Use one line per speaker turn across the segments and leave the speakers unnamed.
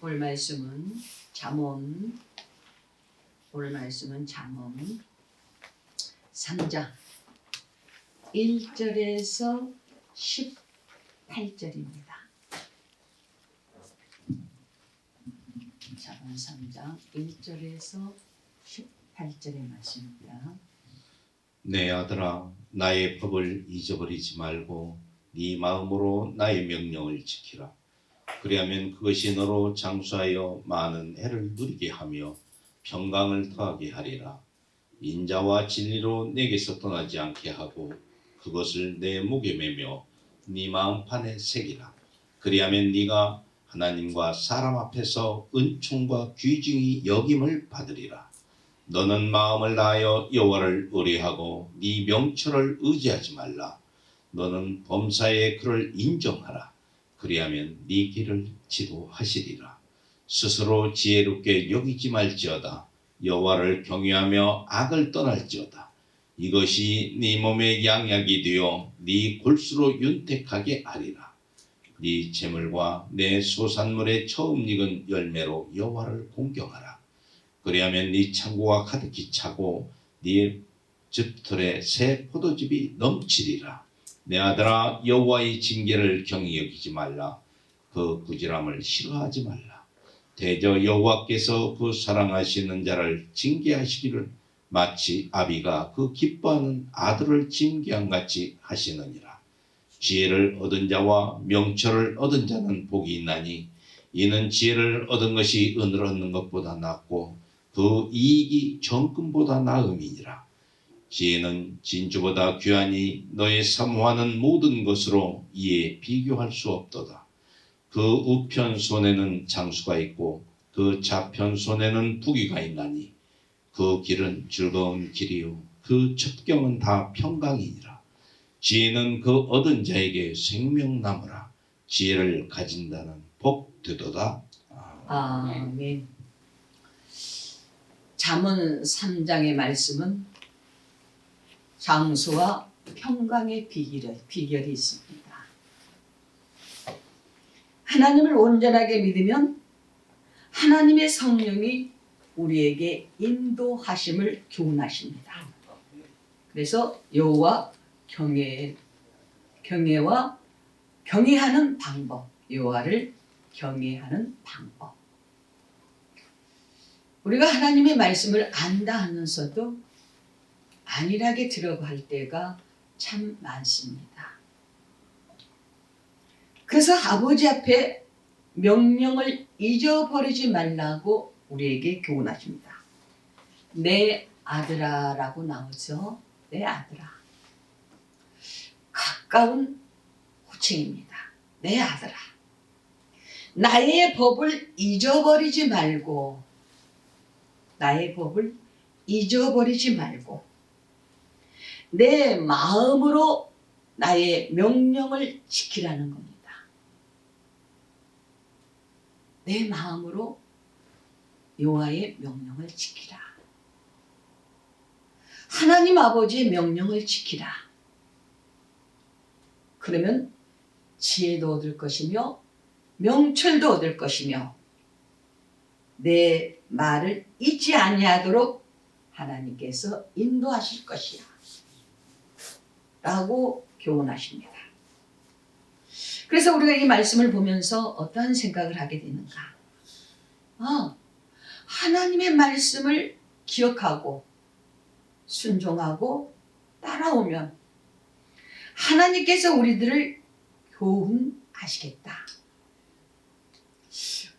볼 말씀은 잠언 3장 1절에서 18절입니다. 잠언 3장 1절에서 18절의 말씀입니다.
내 아들아, 나의 법을 잊어버리지 말고 네 마음으로 나의 명령을 지키라. 그리하면 그것이 너로 장수하여 많은 해를 누리게 하며 평강을 더하게 하리라. 인자와 진리로 내게서 떠나지 않게 하고 그것을 내 목에 매며 네 마음판에 새기라. 그리하면 네가 하나님과 사람 앞에서 은총과 귀중히 여김을 받으리라. 너는 마음을 다하여 여호와를 의뢰하고 네 명철을 의지하지 말라. 너는 범사에 그를 인정하라. 그리하면 네 길을 지도하시리라. 스스로 지혜롭게 여기지 말지어다. 여호와를 경외하며 악을 떠날지어다. 이것이 네 몸의 양약이 되어 네 골수로 윤택하게 하리라. 네 재물과 내 소산물의 처음 익은 열매로 여호와를 공경하라. 그리하면 네 창고가 가득히 차고 네 즙털에 새 포도즙이 넘치리라. 내 아들아, 여호와의 징계를 경히 여기지 말라. 그 부지런함을 싫어하지 말라. 대저 여호와께서 그 사랑하시는 자를 징계하시기를 마치 아비가 그 기뻐하는 아들을 징계한 같이 하시느니라. 지혜를 얻은 자와 명철을 얻은 자는 복이 있나니 이는 지혜를 얻은 것이 은을 얻는 것보다 낫고 그 이익이 정금보다 나음이니라. 지혜는 진주보다 귀하니 너의 사모하는 모든 것으로 이에 비교할 수 없도다. 그 우편 손에는 장수가 있고 그 좌편 손에는 부귀가 있나니 그 길은 즐거운 길이요 그 첩경은 다 평강이니라. 지혜는 그 얻은 자에게 생명나무라. 지혜를 가진 자는 복되도다.
아멘. 잠언 3장의 말씀은 장수와 평강의 비결이 있습니다. 하나님을 온전하게 믿으면 하나님의 성령이 우리에게 인도하심을 교훈하십니다. 그래서 여호와 경외와 경외하는 방법, 여호와를 경외하는 방법. 우리가 하나님의 말씀을 안다 하면서도 안일하게 들어갈 때가 참 많습니다. 그래서 아버지 앞에 명령을 잊어버리지 말라고 우리에게 교훈하십니다. 내 아들아 라고 나오죠. 내 아들아. 가까운 호칭입니다. 내 아들아. 나의 법을 잊어버리지 말고 내 마음으로 나의 명령을 지키라는 겁니다. 내 마음으로 여호와의 명령을 지키라. 하나님 아버지의 명령을 지키라. 그러면 지혜도 얻을 것이며 명철도 얻을 것이며 내 말을 잊지 아니하도록 하나님께서 인도하실 것이야 라고 교훈하십니다. 그래서 우리가 이 말씀을 보면서 어떠한 생각을 하게 되는가? 하나님의 말씀을 기억하고 순종하고 따라오면 하나님께서 우리들을 교훈하시겠다.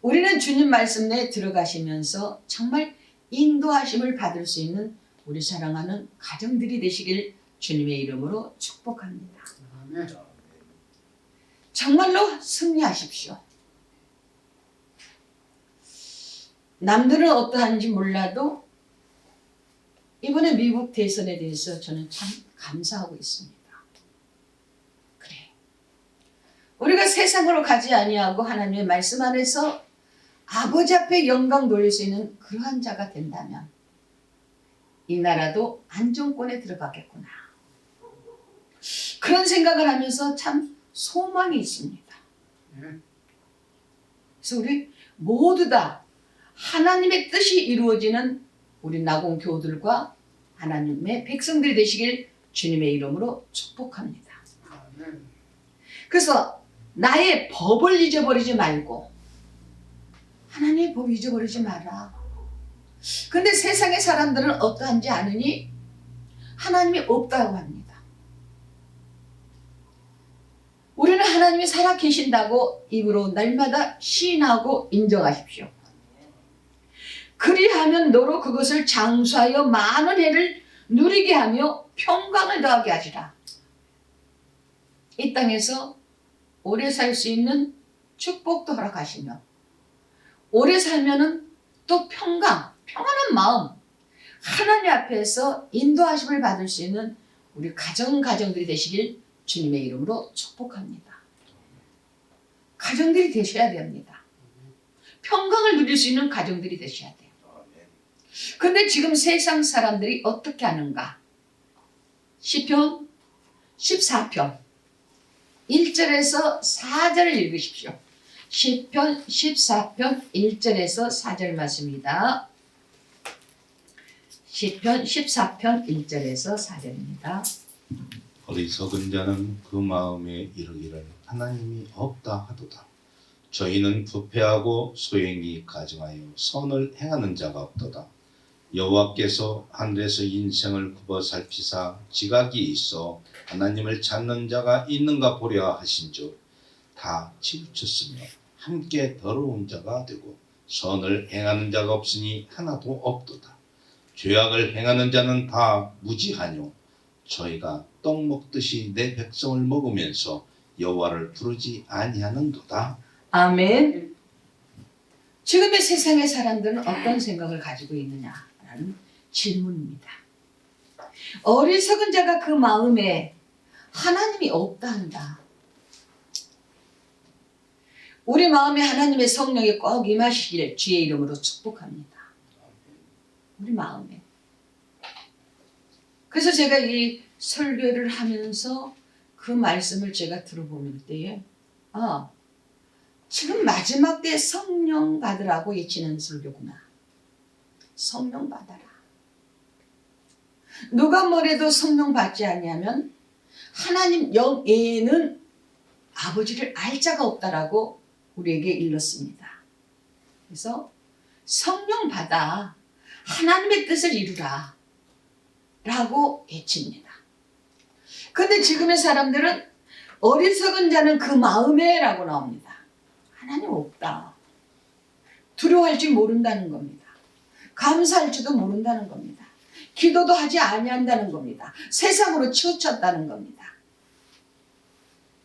우리는 주님 말씀 내에 들어가시면서 정말 인도하심을 받을 수 있는 우리 사랑하는 가정들이 되시길 주님의 이름으로 축복합니다. 정말로 승리하십시오. 남들은 어떠한지 몰라도 이번에 미국 대선에 대해서 저는 참 감사하고 있습니다. 그래, 우리가 세상으로 가지 아니하고 하나님의 말씀 안에서 아버지 앞에 영광 돌릴 수 있는 그러한 자가 된다면 이 나라도 안정권에 들어가겠구나. 그런 생각을 하면서 참 소망이 있습니다. 그래서 우리 모두 다 하나님의 뜻이 이루어지는 우리 나공교우들과 하나님의 백성들이 되시길 주님의 이름으로 축복합니다. 그래서 나의 법을 잊어버리지 말고 하나님의 법 잊어버리지 마라. 근데 세상의 사람들은 어떠한지 아느니 하나님이 없다고 합니다. 우리는 하나님이 살아 계신다고 입으로 날마다 시인하고 인정하십시오. 그리하면 너로 그것을 장수하여 많은 해를 누리게 하며 평강을 더하게 하시라. 이 땅에서 오래 살 수 있는 축복도 허락하시며 오래 살면은 또 평강한 마음, 하나님 앞에서 인도하심을 받을 수 있는 우리 가정들이 되시길 주님의 이름으로 축복합니다. 가정들이 되셔야 됩니다. 평강을 누릴 수 있는 가정들이 되셔야 돼요. 그런데 지금 세상 사람들이 어떻게 하는가? 시편 14편 1절에서 4절을 읽으십시오. 시편 14편 1절에서 4절 말씀입니다. 시편 14편 1절에서 4절입니다.
어리석은 자는 그 마음에 이르기를 하나님이 없다 하도다. 저희는 부패하고 소행이 가증하여 선을 행하는 자가 없도다. 여호와께서 하늘에서 인생을 굽어 살피사 지각이 있어 하나님을 찾는 자가 있는가 보려 하신즉 다 치우쳤으며 함께 더러운 자가 되고 선을 행하는 자가 없으니 하나도 없도다. 죄악을 행하는 자는 다 무지하뇨. 저희가 떡 먹듯이 내 백성을 먹으면서 여호와를 부르지 아니하는도다.
아멘. 지금의 세상의 사람들은 어떤 생각을 가지고 있느냐라는 질문입니다. 어리석은 자가 그 마음에 하나님이 없다 한다. 우리 마음에 하나님의 성령이 꼭 임하시길 주의 이름으로 축복합니다. 우리 마음에. 그래서 제가 이 설교를 하면서 그 말씀을 제가 들어보는 때에 지금 마지막 때 성령 받으라고 외치는 설교구나. 성령 받아라. 누가 뭐래도 성령 받지 아니하면 하나님 영 외에는 아버지를 알 자가 없다라고 우리에게 일렀습니다. 그래서 성령 받아 하나님의 뜻을 이루라 라고 외칩니다. 그런데 지금의 사람들은 어리석은 자는 그 마음에 라고 나옵니다. 하나님 없다. 두려워할 줄 모른다는 겁니다. 감사할 줄도 모른다는 겁니다. 기도도 하지 아니한다는 겁니다. 세상으로 치우쳤다는 겁니다.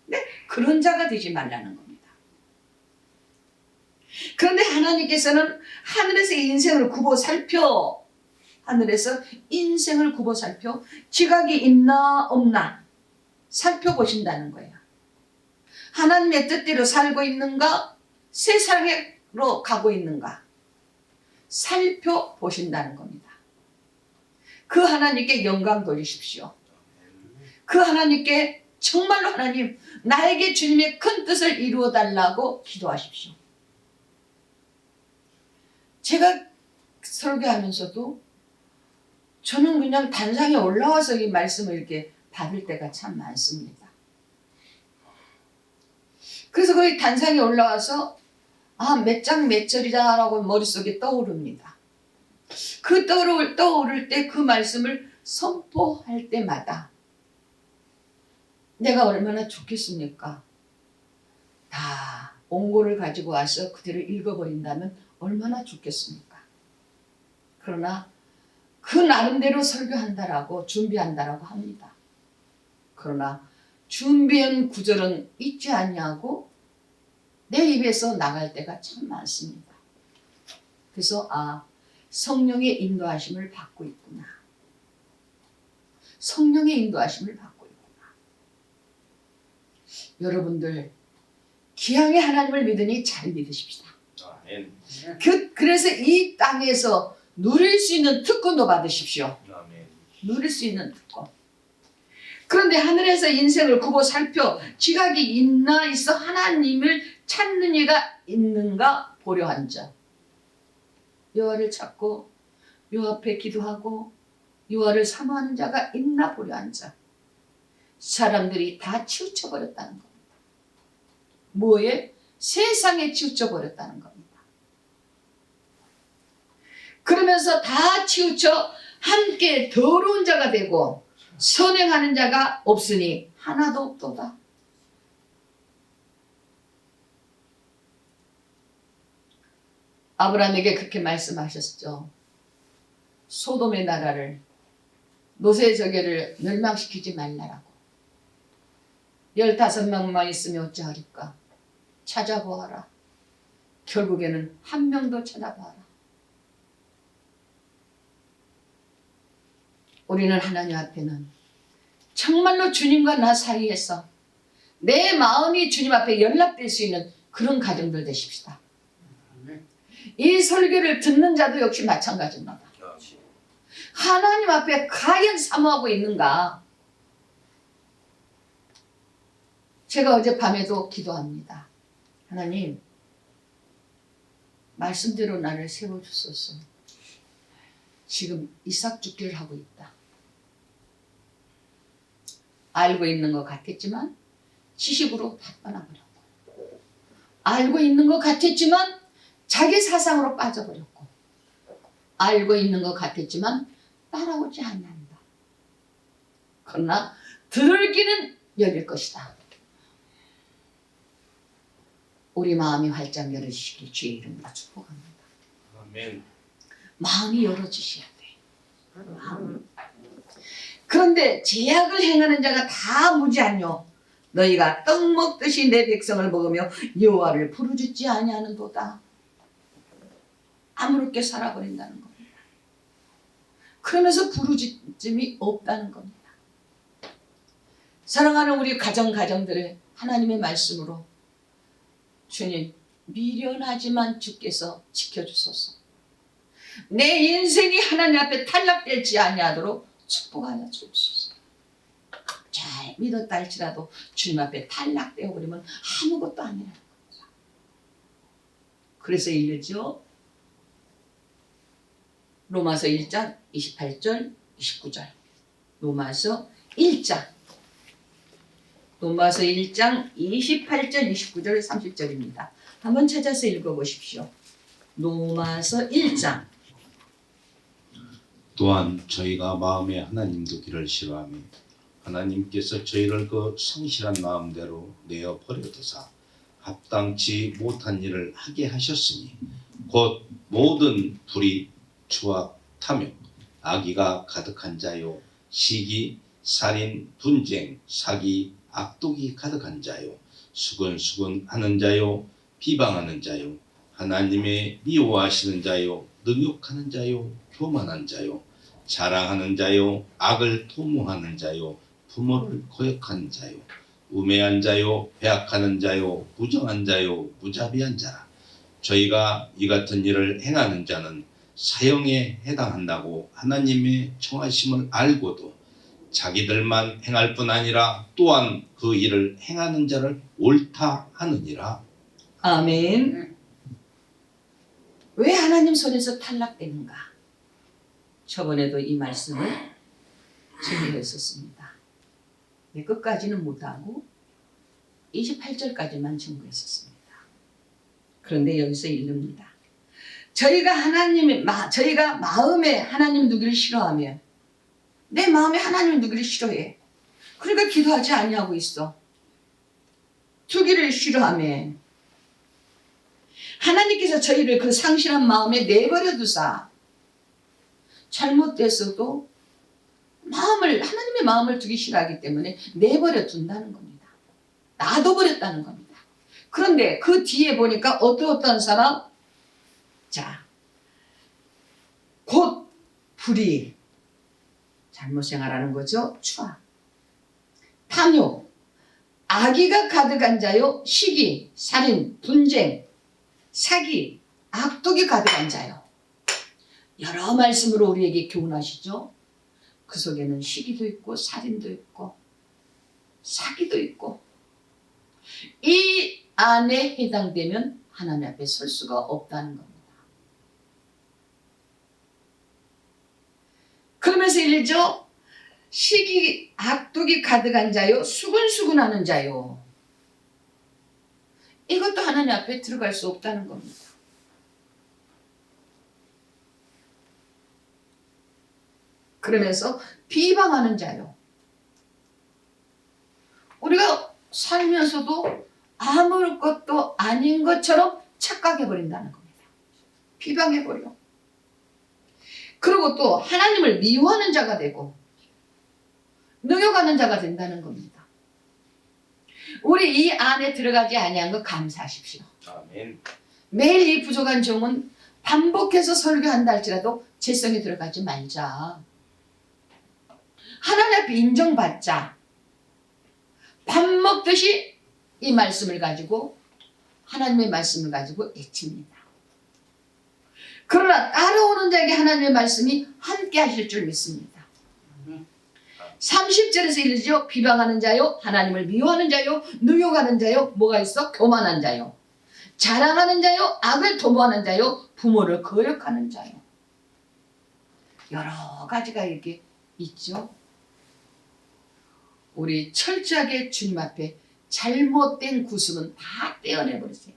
근데 그런 자가 되지 말라는 겁니다. 그런데 하나님께서는 하늘에서 인생을 굽어 살펴 지각이 있나 없나 살펴보신다는 거예요. 하나님의 뜻대로 살고 있는가 세상으로 가고 있는가 살펴보신다는 겁니다. 그 하나님께 영광 돌리십시오. 그 하나님께 정말로 하나님 나에게 주님의 큰 뜻을 이루어 달라고 기도하십시오. 제가 설교하면서도 저는 그냥 단상에 올라와서 이 말씀을 이렇게 받을 때가 참 많습니다. 그래서 거기 단상에 올라와서 몇 장 몇 절이다라고 머릿속에 떠오릅니다. 그 떠오를 때 그 말씀을 선포할 때마다 내가 얼마나 좋겠습니까? 다 원고를 가지고 와서 그대로 읽어버린다면 얼마나 좋겠습니까? 그러나 그 나름대로 설교한다라고 준비한다라고 합니다. 그러나 준비한 구절은 잊지 않냐고 내 입에서 나갈 때가 참 많습니다. 그래서 성령의 인도하심을 받고 있구나. 성령의 인도하심을 받고 있구나. 여러분들 기왕에 하나님을 믿으니 잘 믿으십시다. 그래서 이 땅에서 누릴 수 있는 특권도 받으십시오. 누릴 수 있는 특권. 그런데 하늘에서 인생을 굽어 살펴 지각이 있나 있어 하나님을 찾는 이가 있는가 보려 한자. 여호와를 찾고 여호와 앞에 기도하고 여호와를 사모하는 자가 있나 보려 한자. 사람들이 다 치우쳐 버렸다는 겁니다. 뭐에? 세상에 치우쳐 버렸다는 겁니다. 그러면서 다 치우쳐 함께 더러운 자가 되고 선행하는 자가 없으니 하나도 없도다. 아브라함에게 그렇게 말씀하셨죠. 소돔의 나라를 노새저개를 멸망시키지 말라라고. 15명만 있으면 어찌하리까. 찾아보아라. 결국에는 한 명도 찾아봐라. 우리는 하나님 앞에는 정말로 주님과 나 사이에서 내 마음이 주님 앞에 연락될 수 있는 그런 가정들 되십시다. 이 설교를 듣는 자도 역시 마찬가지입니다. 하나님 앞에 과연 사모하고 있는가? 제가 어젯밤에도 기도합니다. 하나님, 말씀대로 나를 세워주소서. 지금 이삭 죽기를 하고 있다. 알고 있는 것 같았지만 지식으로 다 떠나버렸고, 알고 있는 것 같았지만 자기 사상으로 빠져버렸고, 알고 있는 것 같았지만 따라오지 않는다. 그러나 들을 귀는 열릴 것이다. 우리 마음이 활짝 열어주시길 주의 이름으로 축복합니다.
아멘.
마음이 열어주셔야 돼. 그런데 제약을 행하는 자가 다 무지하뇨. 너희가 떡 먹듯이 내 백성을 먹으며 여호와를 부르짖지 아니하는도다. 아무렇게 살아버린다는 겁니다. 그러면서 부르짖음이 없다는 겁니다. 사랑하는 우리 가정들을 하나님의 말씀으로 주님, 미련하지만 주께서 지켜주소서. 내 인생이 하나님 앞에 탈락되지 아니하도록 축복하여 주옵소서. 잘 믿었다 할지라도 주님 앞에 탈락되어 버리면 아무것도 아니라는 겁니다. 그래서 읽죠. 로마서 1장 28절 29절. 로마서 1장 28절 29절 30절입니다. 한번 찾아서 읽어보십시오. 로마서 1장.
또한 저희가 마음에 하나님 두기를 싫어하며 하나님께서 저희를 그 성실한 마음대로 내어 버려두사 합당치 못한 일을 하게 하셨으니 곧 모든 불의, 추악, 탐욕, 악의가 가득한 자요, 시기, 살인, 분쟁, 사기, 악독이 가득한 자요, 수근수근하는 자요, 비방하는 자요, 하나님의 미워하시는 자요, 능욕하는 자요, 교만한 자요, 자랑하는 자요, 악을 도모하는 자요, 부모를 거역하는 자요, 우매한 자요, 배악하는 자요, 부정한 자요, 무자비한 자라. 저희가 이 같은 일을 행하는 자는 사형에 해당한다고 하나님의 청하심을 알고도 자기들만 행할 뿐 아니라 또한 그 일을 행하는 자를 옳다 하느니라.
아멘. 왜 하나님 손에서 탈락되는가? 저번에도 이 말씀을 증거했었습니다. 끝까지는 못하고 28절까지만 증거했었습니다. 그런데 여기서 읽습니다. 저희가 마음에 하나님 두기를 싫어하며 내 마음에 하나님 두기를 싫어해. 그러니까 기도하지 아니하고 있어. 두기를 싫어하며 하나님께서 저희를 그 상실한 마음에 내버려 두사 잘못됐어도 하나님의 마음을 두기 싫어하기 때문에 내버려 둔다는 겁니다. 놔둬버렸다는 겁니다. 그런데 그 뒤에 보니까 어떤 사람? 자, 곧 불의, 잘못 생활하는 거죠. 추악, 탐욕, 악의가 가득한 자요, 시기, 살인, 분쟁, 사기, 악독이 가득한 자요. 여러 말씀으로 우리에게 교훈하시죠. 그 속에는 시기도 있고 살인도 있고 사기도 있고 이 안에 해당되면 하나님 앞에 설 수가 없다는 겁니다. 그러면서 일죠. 시기 악독이 가득한 자요, 수근수근하는 자요. 이것도 하나님 앞에 들어갈 수 없다는 겁니다. 그러면서 비방하는 자요. 우리가 살면서도 아무것도 아닌 것처럼 착각해버린다는 겁니다. 비방해버려. 그리고 또 하나님을 미워하는 자가 되고 능욕하는 자가 된다는 겁니다. 우리 이 안에 들어가지 아니한 거 감사하십시오.
아멘.
매일 이 부족한 종은 반복해서 설교한다 할지라도 재성에 들어가지 말자. 하나님 앞에 인정받자. 밥 먹듯이 이 말씀을 가지고 하나님의 말씀을 가지고 애칩니다. 그러나 따라오는 자에게 하나님의 말씀이 함께 하실 줄 믿습니다. 30절에서 이르죠. 비방하는 자요, 하나님을 미워하는 자요, 능욕하는 자요, 뭐가 있어? 교만한 자요, 자랑하는 자요, 악을 도모하는 자요, 부모를 거역하는 자요. 여러 가지가 이렇게 있죠. 우리 철저하게 주님 앞에 잘못된 구습은 다 떼어내버리세요.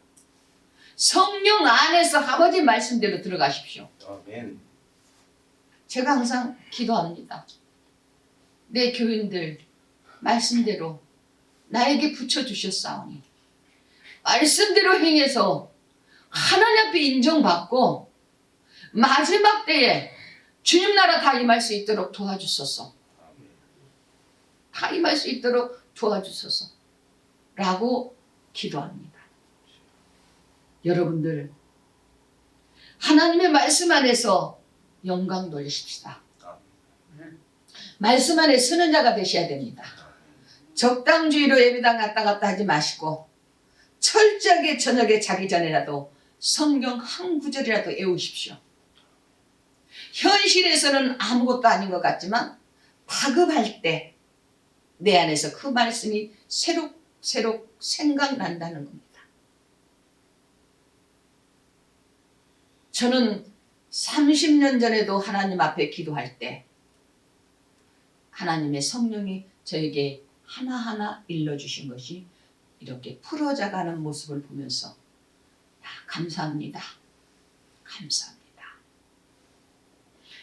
성령 안에서 아버지 말씀대로 들어가십시오.
아멘.
제가 항상 기도합니다. 내 교인들 말씀대로 나에게 붙여주셨사오니 말씀대로 행해서 하나님 앞에 인정받고 마지막 때에 주님 나라 다 임할 수 있도록 도와주소서. 다 임할 수 있도록 도와주소서 라고 기도합니다. 여러분들 하나님의 말씀 안에서 영광 돌리십시다. 말씀 안에 서는 자가 되셔야 됩니다. 적당주의로 예배당 갔다 갔다 하지 마시고 철저하게 저녁에 자기 전에라도 성경 한 구절이라도 외우십시오. 현실에서는 아무것도 아닌 것 같지만 다급할 때 내 안에서 그 말씀이 새록새록 생각난다는 겁니다. 저는 30년 전에도 하나님 앞에 기도할 때 하나님의 성령이 저에게 하나하나 일러주신 것이 이렇게 풀어져가는 모습을 보면서 감사합니다. 감사합니다.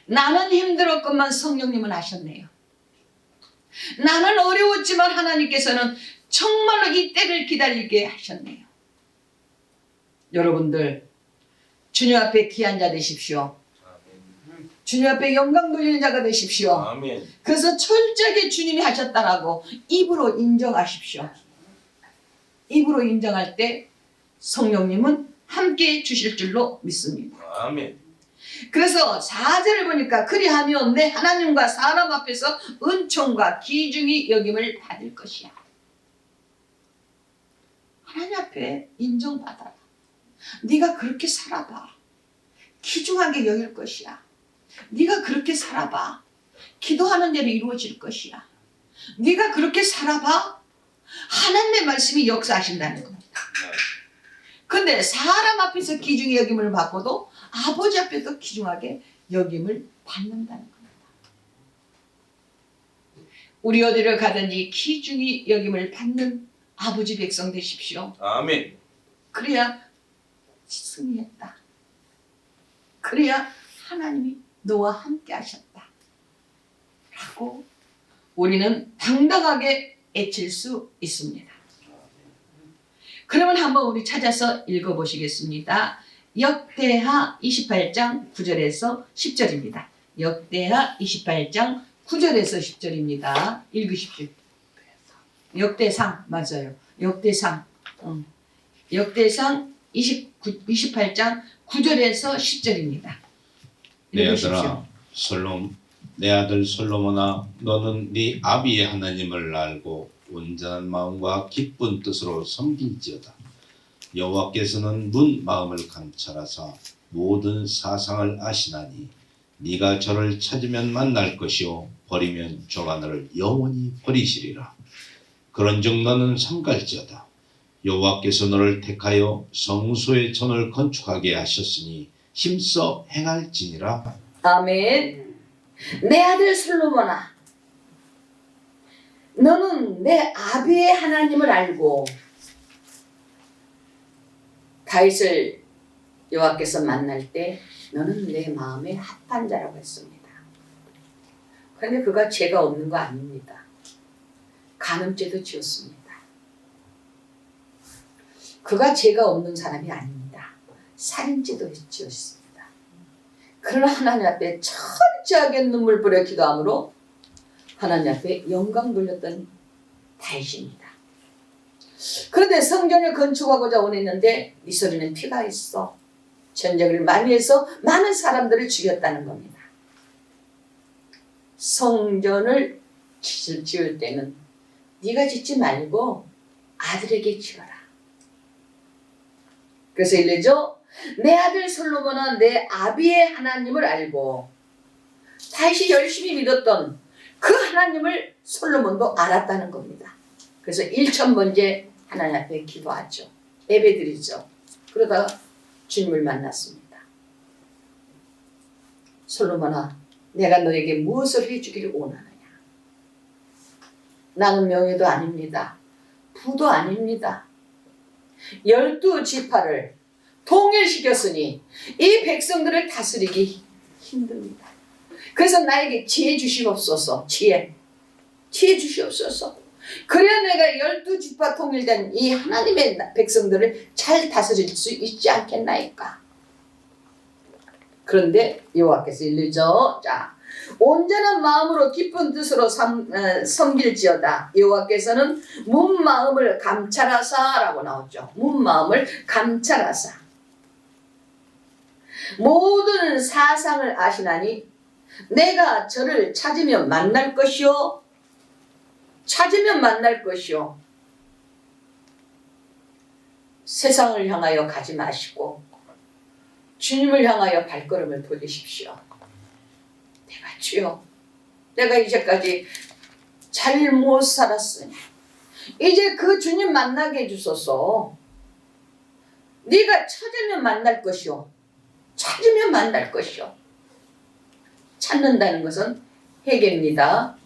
나는 힘들었건만 성령님은 하셨네요. 나는 어려웠지만 하나님께서는 정말로 이 때를 기다리게 하셨네요. 여러분들 주님 앞에 귀한 자 되십시오. 주님 앞에 영광 돌리는 자가 되십시오.
아멘.
그래서 철저하게 주님이 하셨다라고 입으로 인정하십시오. 입으로 인정할 때 성령님은 함께 주실 줄로 믿습니다.
아멘.
그래서 4절을 보니까 그리하면 내 하나님과 사람 앞에서 은총과 기중이 여김을 받을 것이야. 하나님 앞에 인정받아라. 네가 그렇게 살아봐. 기중하게 여길 것이야. 네가 그렇게 살아봐. 기도하는 대로 이루어질 것이야. 네가 그렇게 살아봐. 하나님의 말씀이 역사하신다는 겁니다. 근데 사람 앞에서 기중의 여김을 받고도 아버지 앞에서 기중하게 여김을 받는다는 겁니다. 우리 어디를 가든지 기중이 여김을 받는 아버지 백성 되십시오.
아멘.
그래야 승리했다. 그래야 하나님이 너와 함께 하셨다. 라고 우리는 당당하게 외칠 수 있습니다. 그러면 한번 우리 찾아서 읽어보시겠습니다. 역대하 28장 9절에서 10절입니다. 역대하 28장 9절에서 10절입니다. 읽으십시오. 역대상 맞아요. 역대상 역대상 28장 9절에서 10절입니다.
내 아들아 내 아들 솔로몬아 너는 네 아비의 하나님을 알고 온전한 마음과 기쁜 뜻으로 섬길지어다. 여호와께서는 문 마음을 감찰하사 모든 사상을 아시나니 네가 저를 찾으면 만날 것이요 버리면 저가 너를 영원히 버리시리라. 그런즉 너는 삼갈지어다. 여호와께서 너를 택하여 성소의 전을 건축하게 하셨으니 힘써 행할지니라.
아멘. 내 아들 솔로몬아, 너는 내 아비의 하나님을 알고 다윗을 여호와께서 만날 때 너는 내 마음에 합한 자라고 했습니다. 그런데 그가 죄가 없는 거 아닙니다. 간음죄도 지었습니다. 그가 죄가 없는 사람이 아닙니다. 살인죄도 지었습니다. 그러나 하나님 앞에 철저하게 눈물 뿌려 기도함으로 하나님 앞에 영광 돌렸던 다윗입니다. 그런데 성전을 건축하고자 원했는데 네 소리는 피가 있어. 전쟁을 많이 해서 많은 사람들을 죽였다는 겁니다. 성전을 지을 때는 네가 짓지 말고 아들에게 지어라. 그래서 이래죠. 내 아들 솔로몬은 내 아비의 하나님을 알고 다윗이 열심히 믿었던 그 하나님을 솔로몬도 알았다는 겁니다. 그래서 1000번째 하나님 앞에 기도하죠. 예배드리죠. 그러다가 주님을 만났습니다. 솔로몬아, 내가 너에게 무엇을 해주기를 원하느냐? 나는 명예도 아닙니다. 부도 아닙니다. 12지파를 통일시켰으니 이 백성들을 다스리기 힘듭니다. 그래서 나에게 지혜 주시옵소서. 지혜 주시옵소서. 그래야 내가 12지파 통일된 이 하나님의 백성들을 잘 다스릴 수 있지 않겠나이까. 그런데 여호와께서 일르죠. 자, 온전한 마음으로 기쁜 뜻으로 섬길지어다. 여호와께서는 문 마음을 감찰하사라고 나오죠. 문 마음을 감찰하사. 모든 사상을 아시나니 내가 저를 찾으면 만날 것이요. 찾으면 만날 것이요. 세상을 향하여 가지 마시고 주님을 향하여 발걸음을 돌리십시오. 내가 주여, 내가 이제까지 잘못 살았으니 이제 그 주님 만나게 해주소서. 네가 찾으면 만날 것이요. 찾으면 만날 것이요. 찾는다는 것은 회개입니다.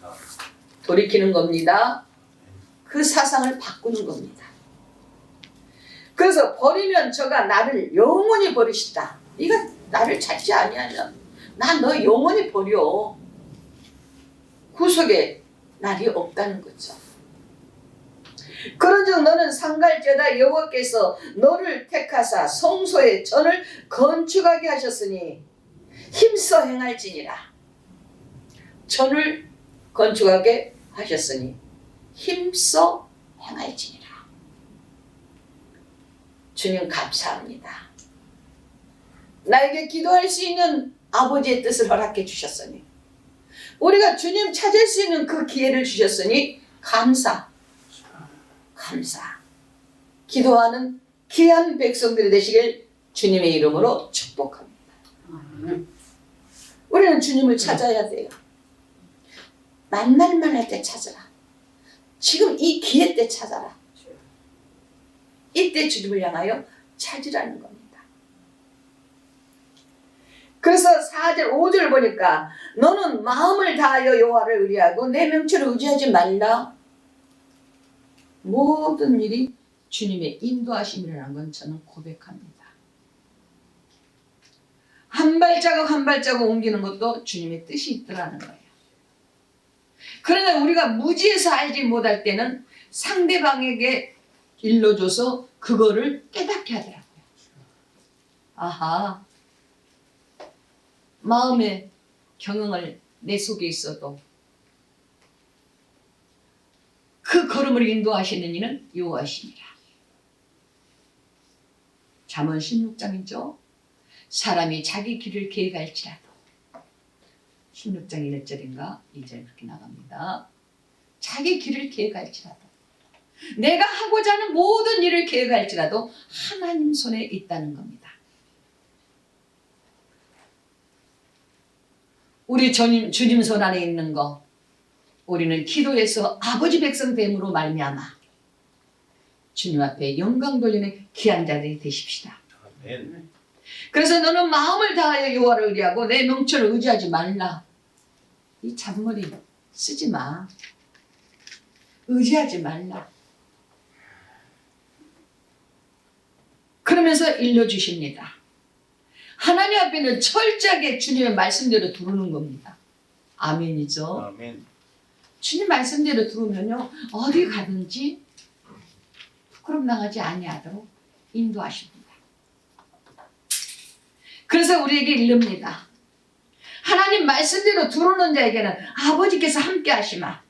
돌이키는 겁니다. 그 사상을 바꾸는 겁니다. 그래서 버리면 저가 나를 영원히 버리시다. 네가 나를 찾지 아니하면 난 너 영원히 버려. 구속에 날이 없다는 거죠. 그런즉 너는 상갈죄다. 여호와께서 너를 택하사 성소의 전을 건축하게 하셨으니 힘써 행할지니라. 전을 건축하게 하셨으니 힘써 행할지니라. 주님 감사합니다. 나에게 기도할 수 있는 아버지의 뜻을 허락해 주셨으니 우리가 주님 찾을 수 있는 그 기회를 주셨으니 감사. 기도하는 귀한 백성들이 되시길 주님의 이름으로 축복합니다. 우리는 주님을 찾아야 돼요. 만날만 할 때 찾아라. 지금 이 기회 때 찾아라. 이때 주님을 향하여 찾으라는 겁니다. 그래서 4절 5절 보니까 너는 마음을 다하여 여호와를 의뢰하고 내 명철을 의지하지 말라. 모든 일이 주님의 인도하심이라는 건 저는 고백합니다. 한 발자국 한 발자국 옮기는 것도 주님의 뜻이 있더라는 거예요. 그러나 우리가 무지해서 알지 못할 때는 상대방에게 일러줘서 그거를 깨닫게 하더라고요. 아하, 마음의 경영을 내 속에 있어도 그 걸음을 인도하시는 이는 여호와시니라. 잠언 16장이죠. 사람이 자기 길을 계획할지라도 16장 1절인가 2절 그렇게 나갑니다. 자기 길을 계획할지라도 내가 하고자 하는 모든 일을 계획할지라도 하나님 손에 있다는 겁니다. 우리 주님 손 안에 있는 거 우리는 기도해서 아버지 백성 됨으로 말미암아 주님 앞에 영광 돌리는 귀한 자들이 되십시다.
아멘.
그래서 너는 마음을 다하여 여호와를 의뢰하고 내 명철을 의지하지 말라. 이 잔머리 쓰지 마. 의지하지 말라. 그러면서 일러주십니다. 하나님 앞에는 철저하게 주님의 말씀대로 두르는 겁니다. 아멘이죠.
아멘.
주님 말씀대로 들으면요 어디 가든지 부끄럼 당하지 아니하도록 인도하십니다. 그래서 우리에게 이릅니다. 하나님 말씀대로 들으는 자에게는 아버지께서 함께 하시마.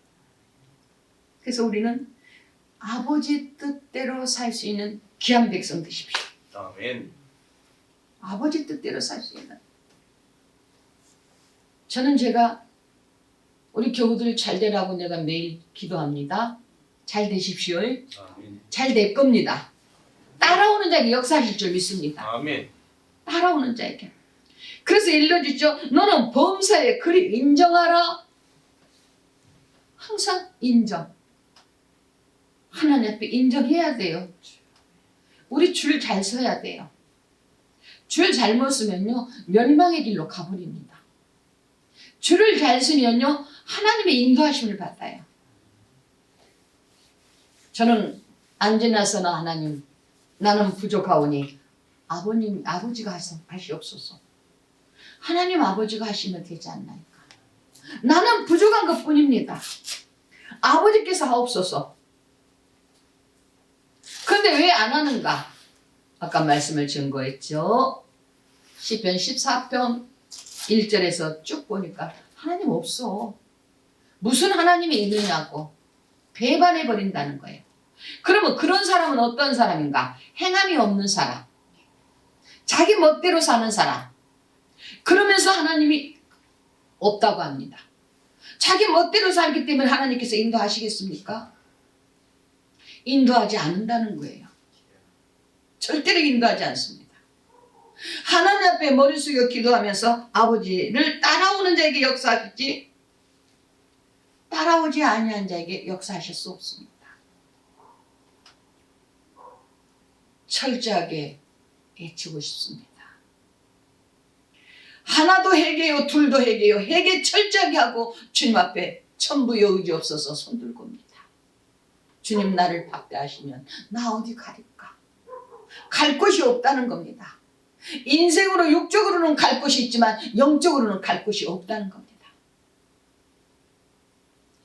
그래서 우리는 아버지 뜻대로 살 수 있는 귀한 백성 되십시오.
아멘.
아버지 뜻대로 살 수 있는. 저는 제가 우리 교우들 잘 되라고 내가 매일 기도합니다. 잘 되십시오.
아멘.
잘 될 겁니다. 따라오는 자에게 역사하실 줄 믿습니다.
아멘.
따라오는 자에게. 그래서 일러주죠. 너는 범사에 그리 인정하라. 항상 인정. 하나님 앞에 인정해야 돼요. 우리 줄 잘 서야 돼요. 줄 잘못 쓰면요 멸망의 길로 가버립니다. 줄을 잘 쓰면요 하나님의 인도하심을 받아요. 저는 안지나서나 하나님 나는 부족하오니 아버지가 하시옵소서. 하나님 아버지가 하시면 되지 않나이까. 나는 부족한 것뿐입니다. 아버지께서 하옵소서. 그런데 왜 안 하는가? 아까 말씀을 증거했죠. 시편 14편 1절에서 쭉 보니까 하나님 없어. 무슨 하나님이 있느냐고 배반해버린다는 거예요. 그러면 그런 사람은 어떤 사람인가? 행함이 없는 사람. 자기 멋대로 사는 사람. 그러면서 하나님이 없다고 합니다. 자기 멋대로 살기 때문에 하나님께서 인도하시겠습니까? 인도하지 않는다는 거예요. 절대로 인도하지 않습니다. 하나님 앞에 머리 숙여 기도하면서 아버지를 따라오는 자에게 역사하겠지 따라오지 아니한 자에게 역사하실 수 없습니다. 철저하게 애치고 싶습니다. 하나도 해게요 둘도 해게요 해게 철저하게 하고 주님 앞에 천부여 의지없어서 손들고 옵니다. 주님 나를 박대하시면 나 어디 가릴까? 갈 곳이 없다는 겁니다. 인생으로 육적으로는 갈 곳이 있지만 영적으로는 갈 곳이 없다는 겁니다.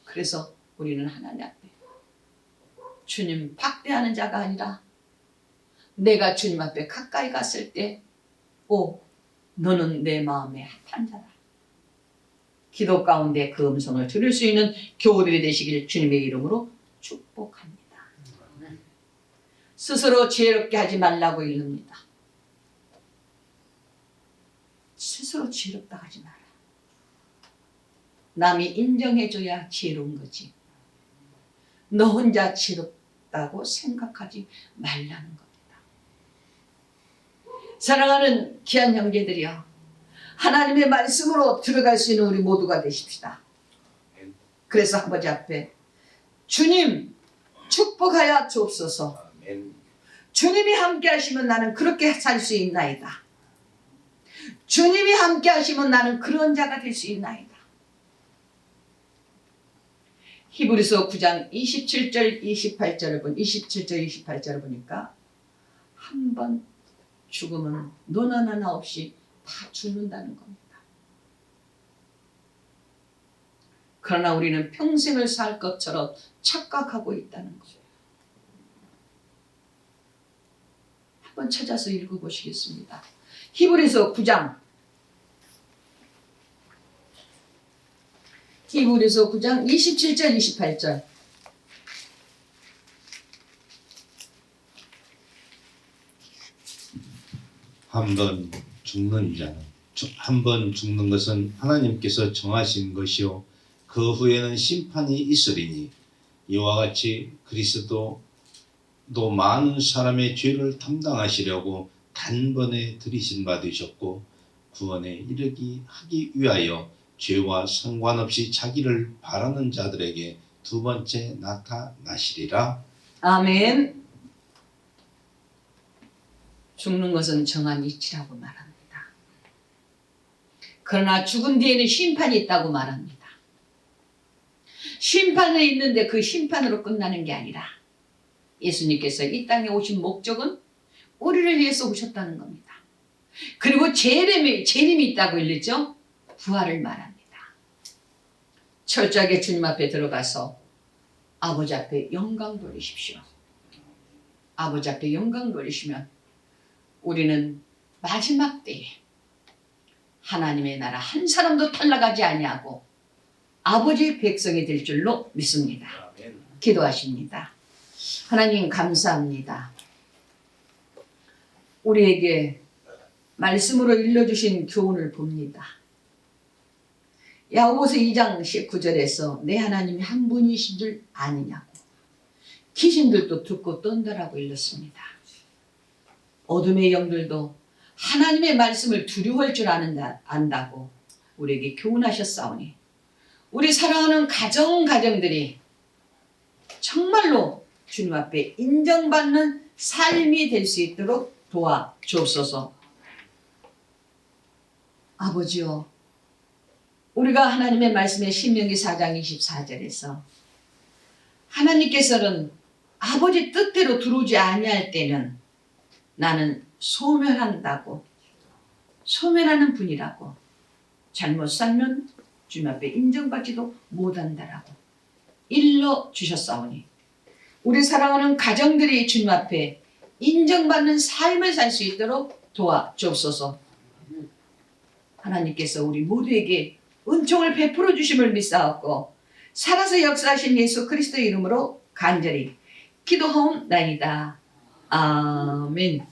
그래서 우리는 하나님 앞에 주님 박대하는 자가 아니라 내가 주님 앞에 가까이 갔을 때 너는 내 마음에 핫한 자다. 기도 가운데 그 음성을 들을 수 있는 교우들이 되시길 주님의 이름으로 축복합니다. 스스로 지혜롭게 하지 말라고 이릅니다. 스스로 지혜롭다 하지 마라. 남이 인정해줘야 지혜로운 거지. 너 혼자 지혜롭다고 생각하지 말라는 겁니다. 사랑하는 귀한 형제들이여, 하나님의 말씀으로 들어갈 수 있는 우리 모두가 되십시다. 그래서 아버지 앞에 주님 축복하여 주옵소서.
아멘.
주님이 함께 하시면 나는 그렇게 살 수 있나이다. 주님이 함께 하시면 나는 그런 자가 될 수 있나이다. 히브리서 9장 27절 28절을 보니까 한 번 죽으면 너나 나나 없이 다 죽는다는 겁니다. 그러나 우리는 평생을 살 것처럼 착각하고 있다는 거죠. 한번 찾아서 읽어보시겠습니다. 히브리서 9장 27절 28절.
한 번 죽는 자는 한 번 죽는 것은 하나님께서 정하신 것이요 그 후에는 심판이 있으리니 이와 같이 그리스도도 많은 사람의 죄를 담당하시려고 단번에 들이신 바 되셨고 구원에 이르기 하기 위하여 죄와 상관없이 자기를 바라는 자들에게 두 번째 나타나시리라.
아멘. 죽는 것은 정한 이치라고 말합니다. 그러나 죽은 뒤에는 심판이 있다고 말합니다. 심판은 있는데 그 심판으로 끝나는 게 아니라 예수님께서 이 땅에 오신 목적은 우리를 위해서 오셨다는 겁니다. 그리고 재림이 있다고 일렀죠? 부활을 말합니다. 철저하게 주님 앞에 들어가서 아버지 앞에 영광 돌리십시오. 아버지 앞에 영광 돌리시면 우리는 마지막 때에 하나님의 나라 한 사람도 탈락하지 아니하고 아버지의 백성이 될 줄로 믿습니다.
아멘.
기도하십니다. 하나님 감사합니다. 우리에게 말씀으로 일러주신 교훈을 봅니다. 야고보서 2장 19절에서 내 하나님이 한 분이신 줄 아느냐고 귀신들도 듣고 떤다라고 일렀습니다. 어둠의 영들도 하나님의 말씀을 두려워할 줄 안다고 우리에게 교훈하셨사오니 우리 사랑하는 가정들이 정말로 주님 앞에 인정받는 삶이 될 수 있도록 도와주옵소서. 아버지요, 우리가 하나님의 말씀에 신명기 4장 24절에서 하나님께서는 아버지 뜻대로 들어오지 아니할 때는 나는 소멸하는 분이라고, 잘못 살면 주님 앞에 인정받지도 못한다라고 일러주셨사오니 우리 사랑하는 가정들이 주님 앞에 인정받는 삶을 살 수 있도록 도와주옵소서. 하나님께서 우리 모두에게 은총을 베풀어 주심을 믿사옵고 살아서 역사하신 예수 그리스도의 이름으로 간절히 기도하옵나이다. 아멘.